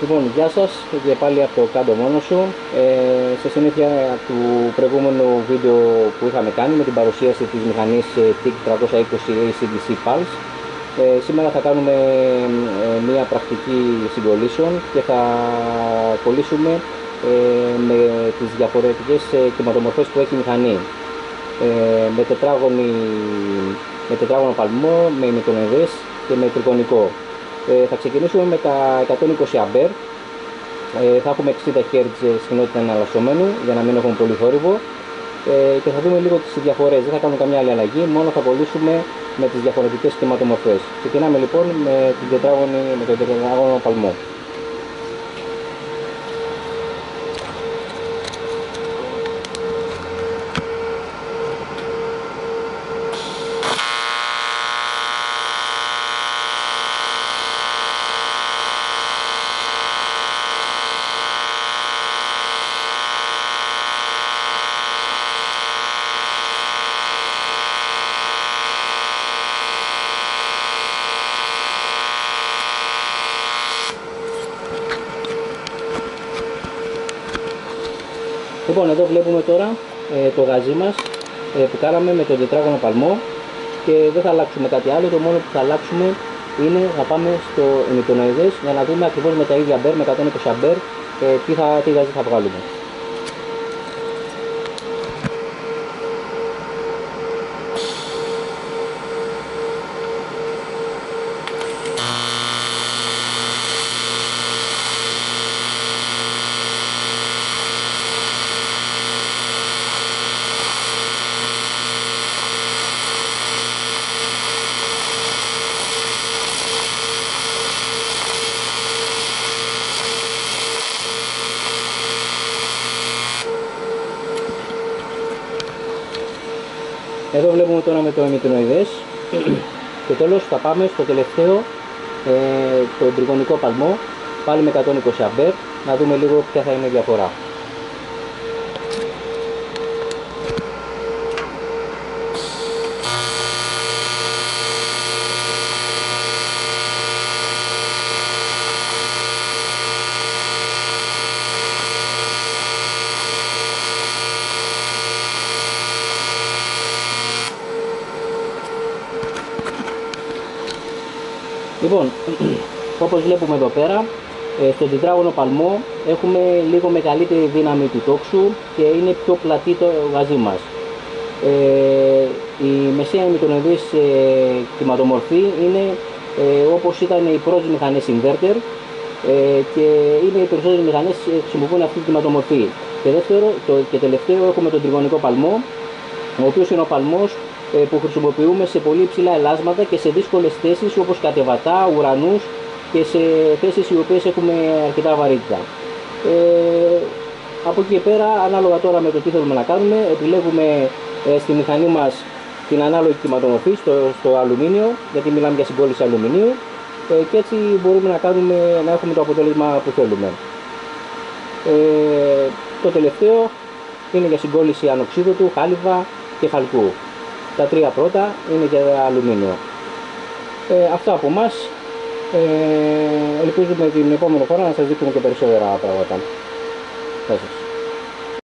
Λοιπόν, γεια σας και πάλι από το Κάντο Μόνος Σου. Σε συνέχεια του προηγούμενου βίντεο που είχαμε κάνει με την παρουσίαση της μηχανής TIG 320 ACDC Pulse, σήμερα θα κάνουμε μια πρακτική συγκολήσεων και θα κολλήσουμε με τις διαφορετικές κυματομορφές που έχει η μηχανή. Με τετράγωνο παλμό, με ημιτονοειδές και με τριγωνικό. Θα ξεκινήσουμε με τα 120 αμπέρ. Θα έχουμε 60 Hz συχνότητα εναλλασσόμενου για να μην έχουμε πολύ θόρυβο, και θα δούμε λίγο τις διαφορές. Δεν θα κάνουμε καμιά άλλη αλλαγή, μόνο θα κολλήσουμε με τις διαφορετικές κυματομορφές. Ξεκινάμε λοιπόν με τον τετράγωνο παλμό. Λοιπόν, εδώ βλέπουμε τώρα το γαζί μας που κάναμε με τον τετράγωνο παλμό και δεν θα αλλάξουμε κάτι άλλο. Το μόνο που θα αλλάξουμε είναι να πάμε στο ημιτονοειδές για να δούμε ακριβώς με τα ίδια αμπέρ, με 120 αμπέρ, τι γαζί θα βγάλουμε. Εδώ βλέπουμε τώρα με το ημιτονοειδές και τέλος θα πάμε στο τελευταίο, το τριγωνικό παλμό, πάλι με 120 αμπέρ, να δούμε λίγο ποια θα είναι η διαφορά. Λοιπόν, όπως βλέπουμε εδώ πέρα, στον τετράγωνο παλμό έχουμε λίγο μεγαλύτερη δύναμη του τόξου και είναι πιο πλατή το γαζί μας. Η μεσαία ημιτονοειδής κυματομορφή είναι όπως ήταν οι πρώτες μηχανές inverter, και είναι οι περισσότερες μηχανές χρησιμοποιούν αυτή τη κυματομορφή. Και τελευταίο έχουμε τον τριγωνικό παλμό, ο οποίος είναι ο παλμός που χρησιμοποιούμε σε πολύ υψηλά ελάσματα και σε δύσκολες θέσεις όπως κατεβατά, ουρανούς και σε θέσεις οι οποίες έχουμε αρκετά βαρύτητα. Από εκεί και πέρα, ανάλογα τώρα με το τι θέλουμε να κάνουμε, επιλέγουμε στη μηχανή μας την ανάλογη κυματομορφή στο αλουμίνιο, γιατί μιλάμε για συγκόλληση αλουμινίου, και έτσι μπορούμε να έχουμε το αποτέλεσμα που θέλουμε. Το τελευταίο είναι για συγκόλληση ανοξίδωτου, χάλιβα και χαλκού. Τα τρία πρώτα είναι για αλουμίνιο. Αυτά από εμάς. Ελπίζουμε την επόμενη φορά να σας δείχνουμε και περισσότερα πράγματα. Γεια σας.